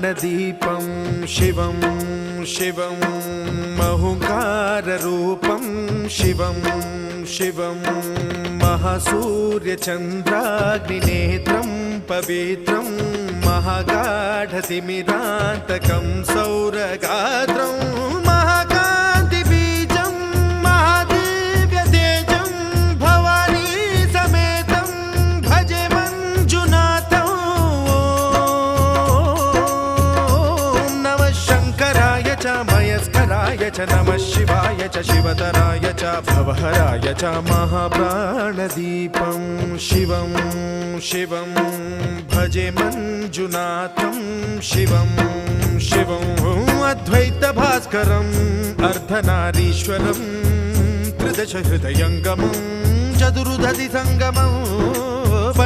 महाप्राणदीपं शिवं शिवं महुकाररूपं शिवं शिवं महासूर्यचन्द्राग्निनेत्रं पवित्रं महागाढतिमिरान्तकं सौरगात्रं महाकान्तिबीजं महादिव्यतेजं भवानी समेतं भजे मञ्जुनाथं। ॐ नमः शङ्कराय च मयस्कराय च नमः शिवाय च शिवतराय च भवहराय च महाप्राणदीपं शिवं शिवं भजे मञ्जुनाथं शिवं शिवं अद्वैतभास्करम् अर्धनारीश्वरं त्रिदश हृदयङ्गमं चतुर्दधि सङ्गमम्